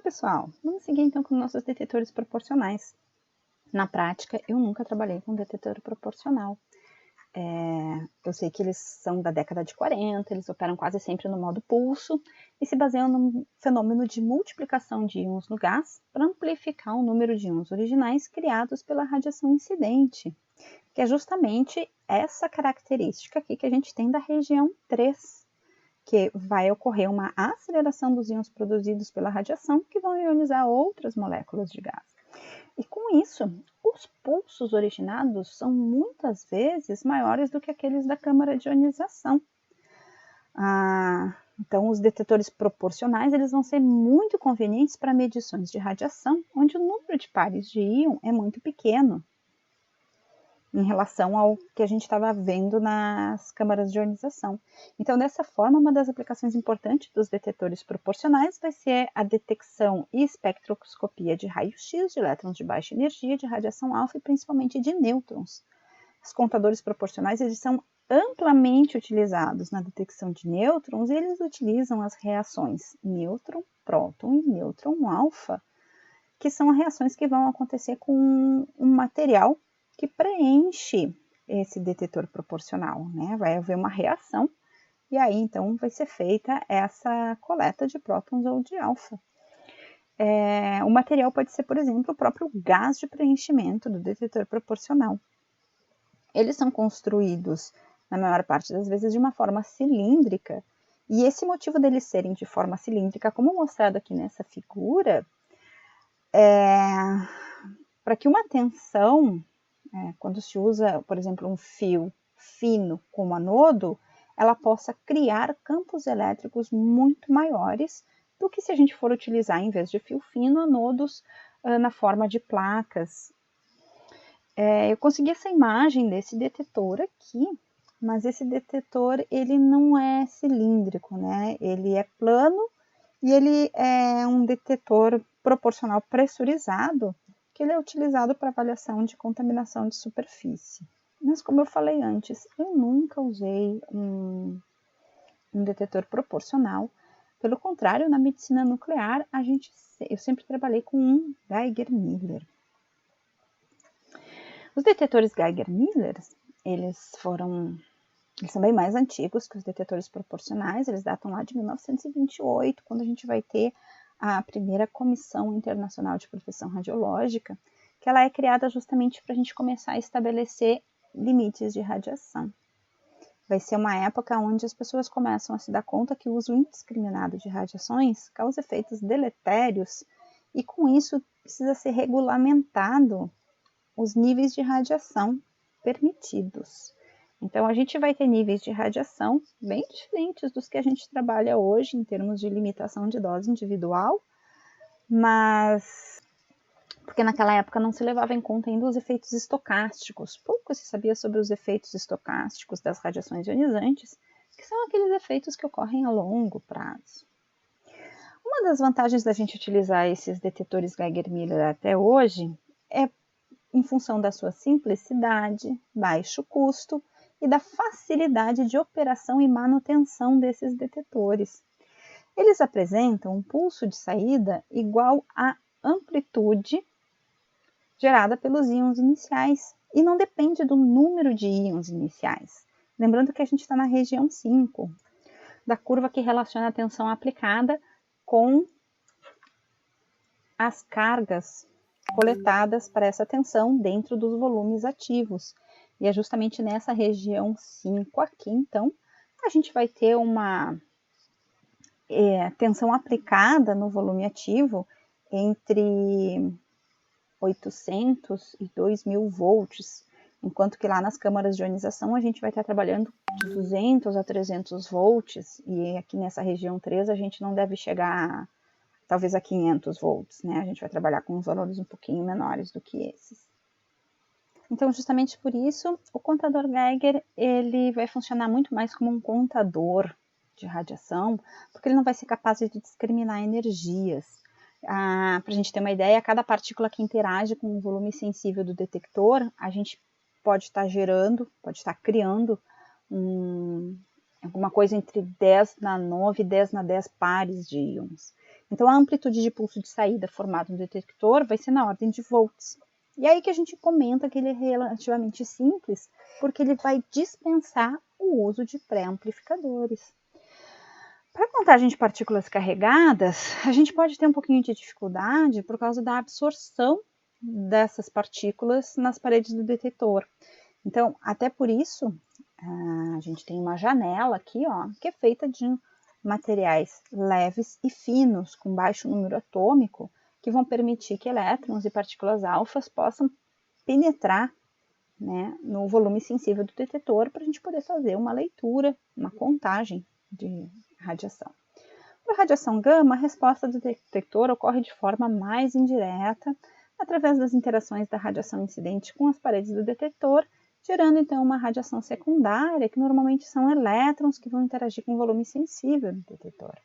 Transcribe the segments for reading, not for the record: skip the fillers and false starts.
pessoal, vamos seguir então com nossos detetores proporcionais. Na prática, eu nunca trabalhei com detetor proporcional. Eu sei que eles são da década de 40, eles operam quase sempre no modo pulso e se baseiam no fenômeno de multiplicação de íons no gás para amplificar o número de íons originais criados pela radiação incidente, que é justamente essa característica aqui que a gente tem da região 3, que vai ocorrer uma aceleração dos íons produzidos pela radiação que vão ionizar outras moléculas de gás. E com isso, os pulsos originados são muitas vezes maiores do que aqueles da câmara de ionização. Então, os detetores proporcionais eles vão ser muito convenientes para medições de radiação, onde o número de pares de íon é muito pequeno em relação ao que a gente estava vendo nas câmaras de ionização. Então, dessa forma, uma das aplicações importantes dos detetores proporcionais vai ser a detecção e espectroscopia de raio-x de elétrons de baixa energia, de radiação alfa e principalmente de nêutrons. Os contadores proporcionais eles são amplamente utilizados na detecção de nêutrons e eles utilizam as reações nêutron-próton e nêutron-alfa, que são as reações que vão acontecer com um material que preenche esse detetor proporcional, né? Vai haver uma reação e aí então vai ser feita essa coleta de prótons ou de alfa. O material pode ser, por exemplo, o próprio gás de preenchimento do detetor proporcional. Eles são construídos, na maior parte das vezes, de uma forma cilíndrica, e esse motivo deles serem de forma cilíndrica, como mostrado aqui nessa figura, para que uma tensão, quando se usa, por exemplo, um fio fino como anodo, ela possa criar campos elétricos muito maiores do que se a gente for utilizar, em vez de fio fino, anodos na forma de placas. Eu consegui essa imagem desse detetor aqui, mas esse detetor ele não é cilíndrico, né? Ele é plano e ele é um detetor proporcional pressurizado, que ele é utilizado para avaliação de contaminação de superfície. Mas como eu falei antes, eu nunca usei um detetor proporcional. Pelo contrário, na medicina nuclear, eu sempre trabalhei com um Geiger-Müller. Os detetores Geiger-Müller, eles são bem mais antigos que os detetores proporcionais, eles datam lá de 1928, quando a gente vai ter a primeira Comissão Internacional de Proteção Radiológica, que ela é criada justamente para a gente começar a estabelecer limites de radiação. Vai ser uma época onde as pessoas começam a se dar conta que o uso indiscriminado de radiações causa efeitos deletérios e com isso precisa ser regulamentado os níveis de radiação permitidos. Então, a gente vai ter níveis de radiação bem diferentes dos que a gente trabalha hoje em termos de limitação de dose individual, mas porque naquela época não se levava em conta ainda os efeitos estocásticos. Pouco se sabia sobre os efeitos estocásticos das radiações ionizantes, que são aqueles efeitos que ocorrem a longo prazo. Uma das vantagens da gente utilizar esses detetores Geiger-Müller até hoje é em função da sua simplicidade, baixo custo e da facilidade de operação e manutenção desses detetores. Eles apresentam um pulso de saída igual à amplitude gerada pelos íons iniciais e não depende do número de íons iniciais. Lembrando que a gente está na região 5, da curva que relaciona a tensão aplicada com as cargas coletadas para essa tensão dentro dos volumes ativos. E é justamente nessa região 5 aqui, então, a gente vai ter uma tensão aplicada no volume ativo entre 800 e 2000 volts, enquanto que lá nas câmaras de ionização a gente vai estar trabalhando de 200 a 300 volts, e aqui nessa região 3 a gente não deve chegar talvez a 500 volts, né? A gente vai trabalhar com valores um pouquinho menores do que esses. Então, justamente por isso, o contador Geiger, ele vai funcionar muito mais como um contador de radiação, porque ele não vai ser capaz de discriminar energias. Para a gente ter uma ideia, cada partícula que interage com o volume sensível do detector, a gente pode estar gerando, pode estar criando alguma coisa entre 10 na 9 e 10 na 10 pares de íons. Então, a amplitude de pulso de saída formada no detector vai ser na ordem de volts. E aí que a gente comenta que ele é relativamente simples, porque ele vai dispensar o uso de pré-amplificadores. Para a contagem de partículas carregadas, a gente pode ter um pouquinho de dificuldade por causa da absorção dessas partículas nas paredes do detector. Então, até por isso, a gente tem uma janela aqui, ó, que é feita de materiais leves e finos, com baixo número atômico, que vão permitir que elétrons e partículas alfas possam penetrar, né, no volume sensível do detector para a gente poder fazer uma leitura, uma contagem de radiação. Para a radiação gama, a resposta do detector ocorre de forma mais indireta, através das interações da radiação incidente com as paredes do detector, gerando então uma radiação secundária, que normalmente são elétrons que vão interagir com o volume sensível do detector.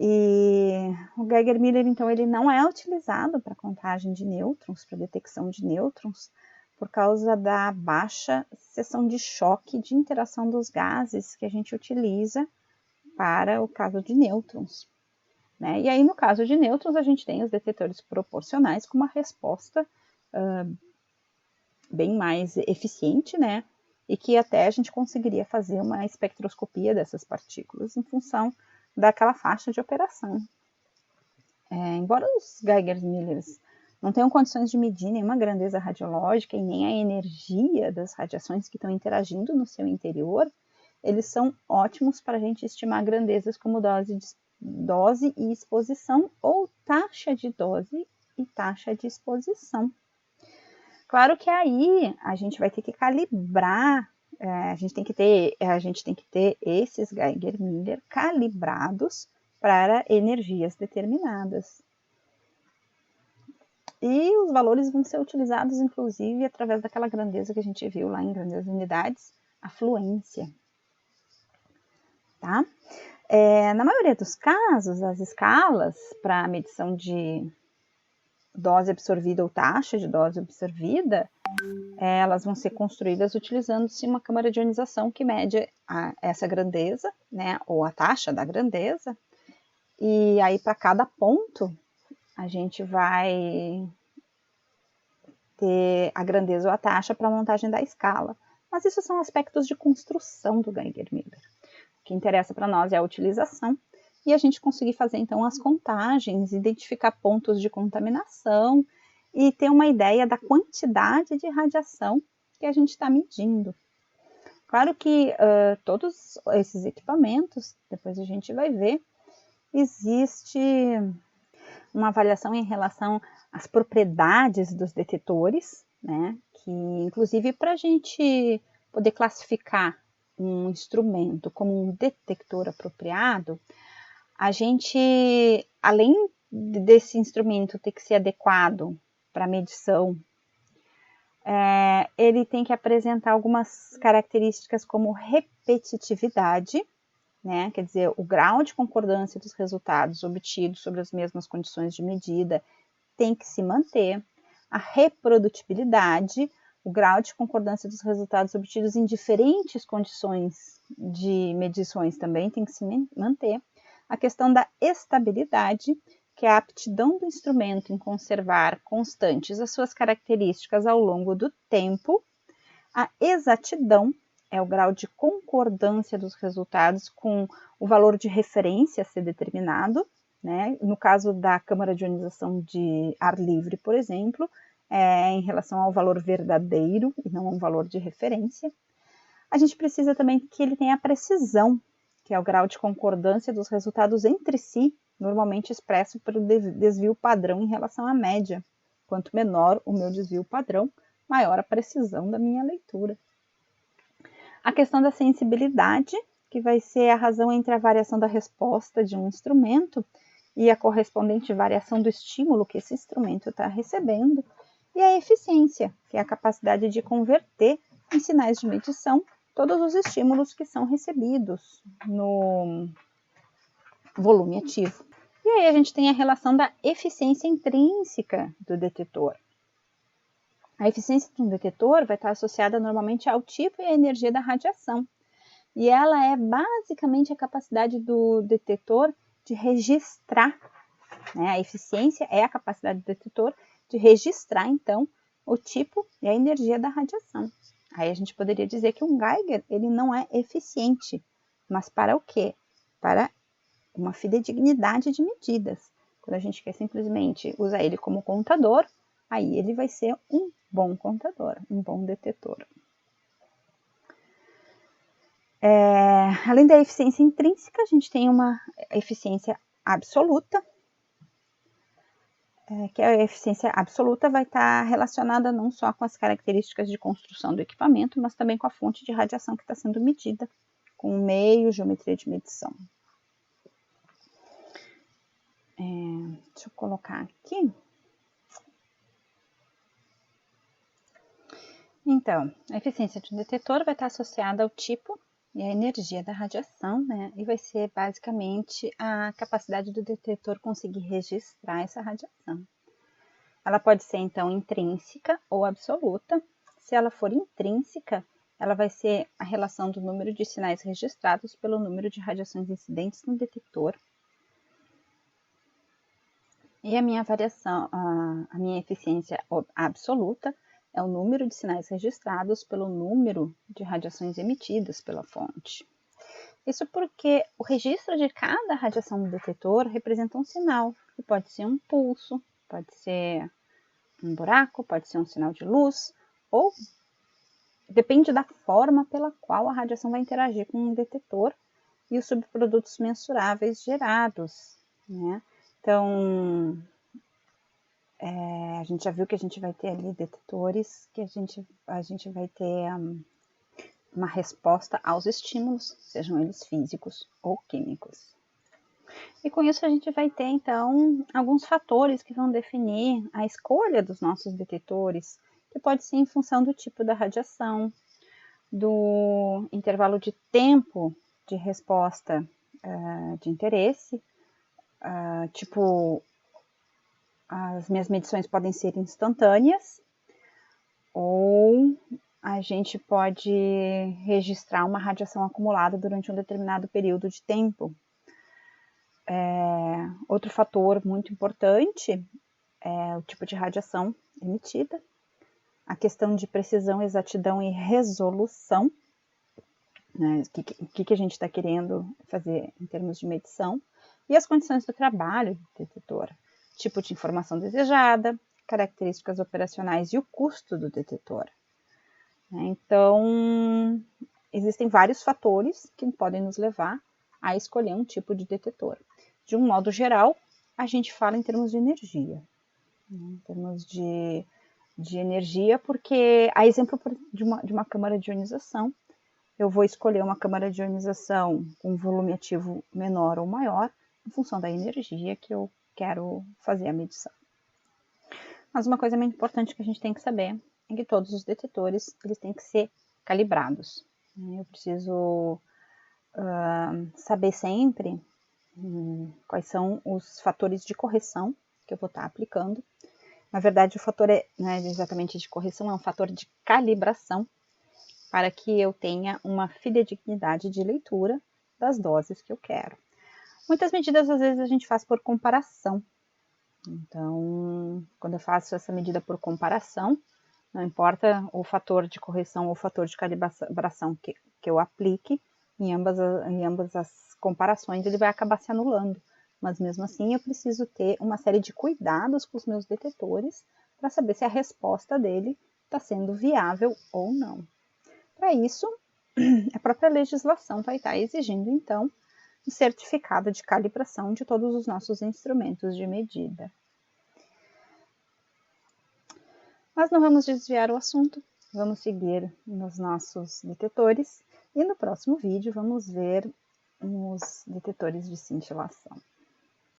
E o Geiger-Müller, então, ele não é utilizado para contagem de nêutrons, para detecção de nêutrons, por causa da baixa seção de choque de interação dos gases que a gente utiliza para o caso de nêutrons. Né? E aí, no caso de nêutrons, a gente tem os detetores proporcionais com uma resposta bem mais eficiente, né? E que até a gente conseguiria fazer uma espectroscopia dessas partículas em função daquela faixa de operação. Embora os Geiger-Müllers não tenham condições de medir nenhuma grandeza radiológica e nem a energia das radiações que estão interagindo no seu interior, eles são ótimos para a gente estimar grandezas como dose e exposição, ou taxa de dose e taxa de exposição. Claro que aí a gente vai ter que calibrar, a gente tem que ter esses Geiger-Müller calibrados para energias determinadas. E os valores vão ser utilizados, inclusive, através daquela grandeza que a gente viu lá em grandes unidades, a fluência. Tá? Na maioria dos casos, as escalas para medição de dose absorvida ou taxa de dose absorvida, elas vão ser construídas utilizando-se uma câmara de ionização que mede essa grandeza, né, ou a taxa da grandeza, e aí para cada ponto a gente vai ter a grandeza ou a taxa para a montagem da escala. Mas isso são aspectos de construção do Geiger-Müller. O que interessa para nós é a utilização e a gente conseguir fazer então as contagens, identificar pontos de contaminação e ter uma ideia da quantidade de radiação que a gente está medindo. Claro que todos esses equipamentos, depois a gente vai ver, existe uma avaliação em relação às propriedades dos detetores, né? Que inclusive para a gente poder classificar um instrumento como um detector apropriado, a gente, além desse instrumento ter que ser adequado para medição, ele tem que apresentar algumas características como repetitividade, né? Quer dizer, o grau de concordância dos resultados obtidos sobre as mesmas condições de medida tem que se manter, a reprodutibilidade, o grau de concordância dos resultados obtidos em diferentes condições de medições também tem que se manter, a questão da estabilidade, que é a aptidão do instrumento em conservar constantes as suas características ao longo do tempo, a exatidão, é o grau de concordância dos resultados com o valor de referência a ser determinado, né? No caso da câmara de ionização de ar livre, por exemplo, em relação ao valor verdadeiro e não a um valor de referência. A gente precisa também que ele tenha precisão, que é o grau de concordância dos resultados entre si, normalmente expresso pelo desvio padrão em relação à média. Quanto menor o meu desvio padrão, maior a precisão da minha leitura. A questão da sensibilidade, que vai ser a razão entre a variação da resposta de um instrumento e a correspondente variação do estímulo que esse instrumento está recebendo. E a eficiência, que é a capacidade de converter em sinais de medição todos os estímulos que são recebidos no volume ativo. E aí a gente tem a relação da eficiência intrínseca do detetor. A eficiência de um detetor vai estar associada normalmente ao tipo e à energia da radiação. E ela é basicamente a capacidade do detetor de registrar, né? A eficiência é a capacidade do detetor de registrar, então, o tipo e a energia da radiação. Aí a gente poderia dizer que um Geiger, ele não é eficiente, mas para o quê? Para uma fidedignidade de medidas. Quando a gente quer simplesmente usar ele como contador, aí ele vai ser um bom contador, um bom detetor. Além da eficiência intrínseca, a gente tem uma eficiência absoluta, que a eficiência absoluta vai estar relacionada não só com as características de construção do equipamento, mas também com a fonte de radiação que está sendo medida, com o meio, geometria de medição. Deixa eu colocar aqui. Então, a eficiência de um detetor vai estar associada ao tipo e à energia da radiação, né? E vai ser basicamente a capacidade do detetor conseguir registrar essa radiação. Ela pode ser, então, intrínseca ou absoluta. Se ela for intrínseca, ela vai ser a relação do número de sinais registrados pelo número de radiações incidentes no detetor. E a minha variação, a minha eficiência absoluta é o número de sinais registrados pelo número de radiações emitidas pela fonte. Isso porque o registro de cada radiação no detetor representa um sinal, que pode ser um pulso, pode ser um buraco, pode ser um sinal de luz, ou depende da forma pela qual a radiação vai interagir com o detetor e os subprodutos mensuráveis gerados, né? Então, a gente já viu que a gente vai ter ali detetores, que a gente vai ter uma resposta aos estímulos, sejam eles físicos ou químicos. E com isso a gente vai ter, então, alguns fatores que vão definir a escolha dos nossos detetores, que pode ser em função do tipo da radiação, do intervalo de tempo de resposta de interesse, tipo, as minhas medições podem ser instantâneas, ou a gente pode registrar uma radiação acumulada durante um determinado período de tempo. Outro fator muito importante é o tipo de radiação emitida, a questão de precisão, exatidão e resolução, né? O que a gente está querendo fazer em termos de medição, e as condições do trabalho do detetor, tipo de informação desejada, características operacionais e o custo do detetor. Então, existem vários fatores que podem nos levar a escolher um tipo de detetor. De um modo geral, a gente fala em termos de energia. Em termos de energia, porque a exemplo de uma câmara de ionização, eu vou escolher uma câmara de ionização com volume ativo menor ou maior, em função da energia que eu quero fazer a medição. Mas uma coisa muito importante que a gente tem que saber é que todos os detetores eles têm que ser calibrados. Eu preciso saber sempre quais são os fatores de correção que eu vou estar aplicando. Na verdade, o fator não é exatamente de correção, é um fator de calibração para que eu tenha uma fidedignidade de leitura das doses que eu quero. Muitas medidas, às vezes, a gente faz por comparação. Então, quando eu faço essa medida por comparação, não importa o fator de correção ou o fator de calibração que eu aplique, em ambas as comparações ele vai acabar se anulando. Mas mesmo assim eu preciso ter uma série de cuidados com os meus detetores para saber se a resposta dele está sendo viável ou não. Para isso, a própria legislação vai estar exigindo, então, um certificado de calibração de todos os nossos instrumentos de medida. Mas não vamos desviar o assunto, vamos seguir nos nossos detetores e no próximo vídeo vamos ver os detetores de cintilação.